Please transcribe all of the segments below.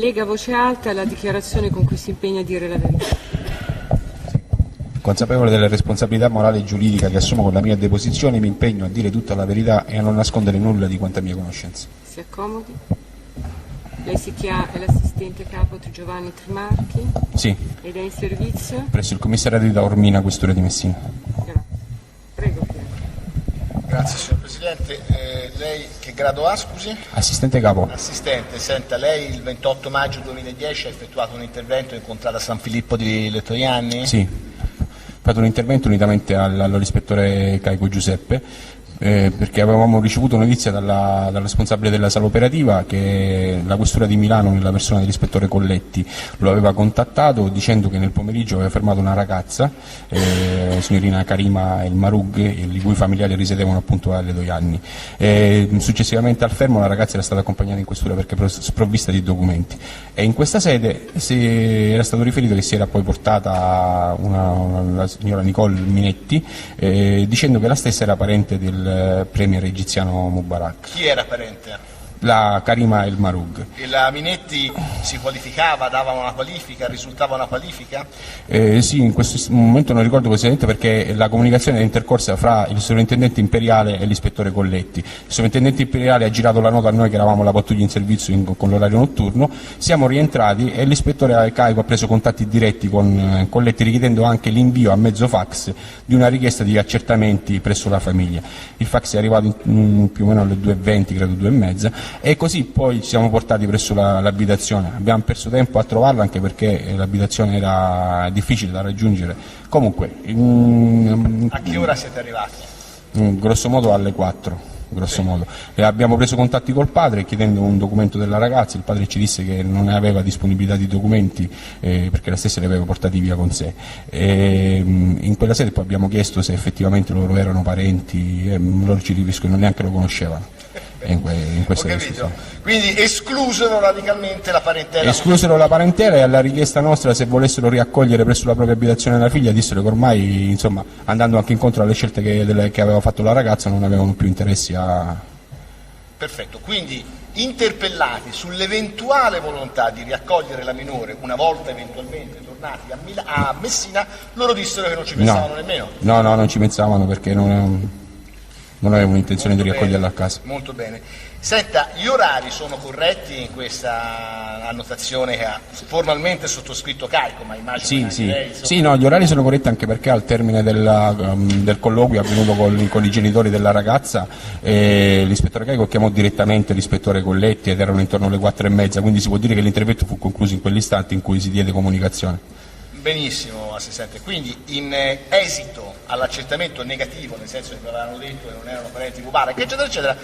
Lega Voce Alta la dichiarazione con cui si impegna a dire la verità. Consapevole della responsabilità morale e giuridica che assumo con la mia deposizione, mi impegno a dire tutta la verità e a non nascondere nulla di quanta mia conoscenza. Si accomodi. Lei è l'assistente capo Giovanni Trimarchi? Sì. Ed è in servizio? Presso il commissariato di Taormina, questura di Messina. Grazie. Prego, Piero. Grazie signor Presidente. Lei che grado ha, scusi? Assistente capo. Assistente, senta, lei il 28 maggio 2010 ha effettuato un intervento in contrada San Filippo di Lettoianni? Sì. Ho fatto un intervento unitamente all'ispettore Caico Giuseppe, perché avevamo ricevuto notizia dal responsabile della sala operativa che la questura di Milano, nella persona dell'ispettore Colletti, lo aveva contattato dicendo che nel pomeriggio aveva fermato una ragazza, signorina Karima El Marug, i cui familiari risiedevano appunto a Letojanni. Successivamente al fermo la ragazza era stata accompagnata in questura perché sprovvista di documenti, e in questa sede era stato riferito che si era poi portata la signora Nicole Minetti, dicendo che la stessa era parente del premier egiziano Mubarak. Chi era parente? La Karima El Marug. E la Minetti si qualificava, dava una qualifica, risultava una qualifica? Sì, in questo momento non ricordo precisamente perché la comunicazione è intercorsa fra il sovrintendente imperiale e l'ispettore Colletti. Il sovrintendente imperiale ha girato la nota a noi che eravamo la pattuglia in servizio con l'orario notturno, siamo rientrati e l'ispettore Caico ha preso contatti diretti con Colletti richiedendo anche l'invio a mezzo fax di una richiesta di accertamenti presso la famiglia. Il fax è arrivato più o meno alle 2:20, credo 2:30, e così poi ci siamo portati presso l'abitazione. Abbiamo perso tempo a trovarla anche perché l'abitazione era difficile da raggiungere. Comunque a che ora siete arrivati? Grosso modo alle 4. Grosso modo. Abbiamo preso contatti col padre chiedendo un documento della ragazza. Il padre ci disse che non aveva disponibilità di documenti perché la stessa li aveva portati via con sé. In quella sede poi abbiamo chiesto se effettivamente loro erano parenti e loro ci riferiscono che neanche lo conoscevano. In questa discussione. Quindi esclusero radicalmente la parentela? Esclusero la parentela, e alla richiesta nostra, se volessero riaccogliere presso la propria abitazione la figlia, dissero che ormai, insomma, andando anche incontro alle scelte che aveva fatto la ragazza, non avevano più interessi a... Perfetto, quindi interpellati sull'eventuale volontà di riaccogliere la minore una volta eventualmente tornati a Messina, loro dissero che non ci pensavano nemmeno? No, non ci pensavano perché non avevano intenzione di riaccoglierla a casa. Molto bene. Senta, gli orari sono corretti in questa annotazione che ha formalmente sottoscritto Caico, ma immagino sì. lei, Sì, no, gli orari sono corretti anche perché al termine del colloquio avvenuto con i genitori della ragazza, l'ispettore Caico chiamò direttamente l'ispettore Colletti ed erano intorno alle 4:30, quindi si può dire che l'intervento fu concluso in quell'istante in cui si diede comunicazione. Benissimo, Assistente. Quindi in esito all'accertamento negativo, nel senso che avevano detto che non erano parenti Mubarak, eccetera, eccetera,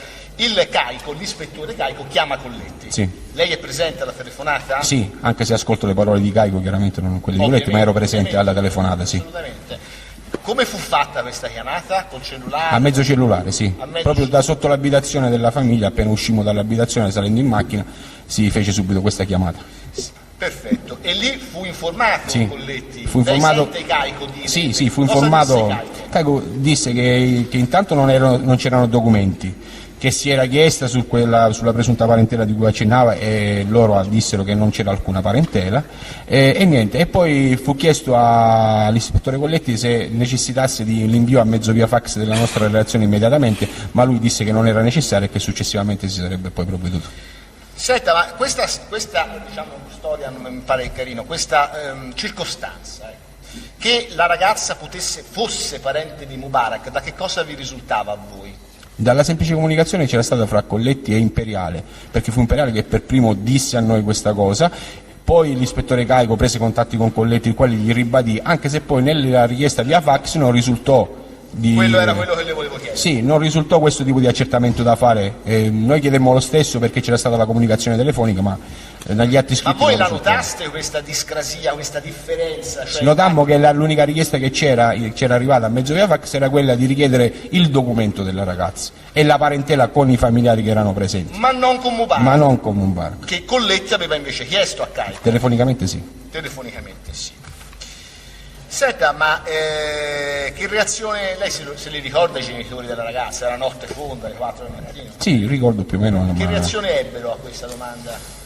l'ispettore Caico chiama Colletti. Sì. Lei è presente alla telefonata? Sì, anche se ascolto le parole di Caico, chiaramente non quelle di Colletti, ma ero presente alla telefonata, sì. Assolutamente. Come fu fatta questa chiamata? Col cellulare? A mezzo cellulare, sì. Proprio da sotto l'abitazione della famiglia, appena uscimmo dall'abitazione salendo in macchina, si fece subito questa chiamata. Perfetto, e lì fu informato Colletti? Fu informato. Lei sente Caico dire? Sì, fu informato. Caico disse che intanto non c'erano documenti, che si era chiesta sulla presunta parentela di cui accennava e loro dissero che non c'era alcuna parentela e niente, e poi fu chiesto all'ispettore Colletti se necessitasse di l'invio a mezzo via fax della nostra relazione immediatamente, ma lui disse che non era necessario e che successivamente si sarebbe poi provveduto. Senta, ma questa diciamo, storia non mi pare carino, questa circostanza che la ragazza fosse parente di Mubarak, da che cosa vi risultava a voi? Dalla semplice comunicazione c'era stata fra Colletti e Imperiale, perché fu Imperiale che per primo disse a noi questa cosa. Poi l'ispettore Caico prese contatti con Colletti, il quale gli ribadì, anche se poi nella richiesta via fax non risultò quello era quello che le volevo chiedere. Sì, non risultò questo tipo di accertamento da fare. Noi chiedemmo lo stesso perché c'era stata la comunicazione telefonica, ma dagli atti scritti. Ma voi la notaste questa discrasia, questa differenza? Cioè, notammo che l'unica richiesta che c'era arrivata a mezzo via fax era quella di richiedere il documento della ragazza e la parentela con i familiari che erano presenti. Ma non con Mubarak? Ma non con Mubarak. Che Colletti aveva invece chiesto a Caico? Telefonicamente sì. Telefonicamente sì. Senta, ma che reazione, lei se li ricorda i genitori della ragazza? Era notte fonda, alle 4 del mattino? Sì, ricordo più o meno. Che reazione ebbero a questa domanda?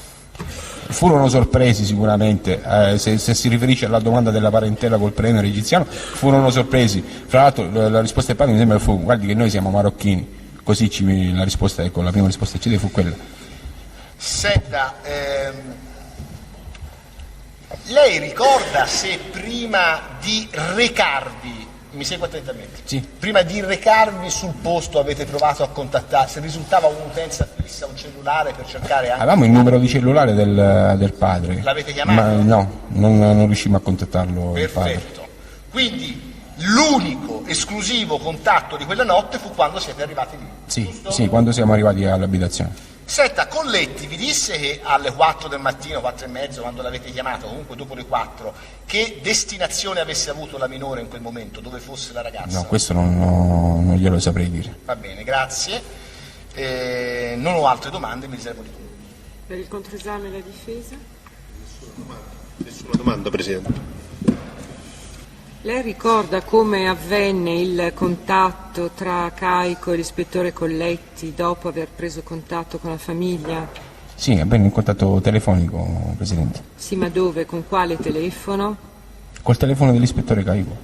Furono sorpresi sicuramente, se si riferisce alla domanda della parentela col premier egiziano, furono sorpresi. Fra l'altro la risposta del padre mi sembra fu: guardi che noi siamo marocchini, così la risposta, ecco, la prima risposta che ci fu quella. Senta, lei ricorda se prima di recarvi, mi segue attentamente, Sì. prima di recarvi sul posto avete provato a contattare, se risultava un'utenza fissa, un cellulare per cercare anche... Avevamo il numero di cellulare del padre. L'avete chiamato? Ma no, non riuscimmo a contattarlo il padre. Perfetto. Quindi l'unico esclusivo contatto di quella notte fu quando siete arrivati lì. Sì, giusto? sì, quando siamo arrivati all'abitazione. Senta, Colletti vi disse che alle 4 del mattino, 4 e mezzo, quando l'avete chiamato, comunque dopo le 4, che destinazione avesse avuto la minore in quel momento, dove fosse la ragazza? No, questo non glielo saprei dire. Va bene, grazie. Non ho altre domande, mi riservo di tutto. Per il controesame e la difesa? Nessuna domanda, Presidente. Lei ricorda come avvenne il contatto tra Caico e l'ispettore Colletti dopo aver preso contatto con la famiglia? Sì, avvenne un contatto telefonico, Presidente. Sì, ma dove? Con quale telefono? Col telefono dell'ispettore Caico.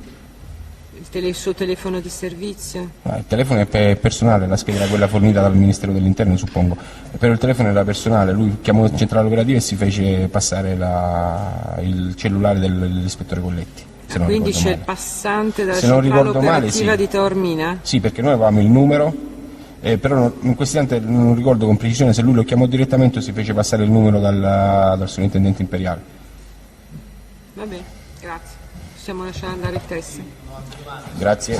Il suo telefono di servizio? Il telefono è personale, la scheda era quella fornita dal Ministero dell'Interno, suppongo. Però il telefono era personale, lui chiamò la centrale operativa e si fece passare il cellulare dell'ispettore Colletti. Se non Quindi ricordo c'è il male. passante della Se non centrale ricordo male, operativa sì. di Taormina? Sì, perché noi avevamo il numero, però in questo istante non ricordo con precisione se lui lo chiamò direttamente o si fece passare il numero dal sovrintendente imperiale. Va bene, grazie. Possiamo lasciare andare il test. Grazie.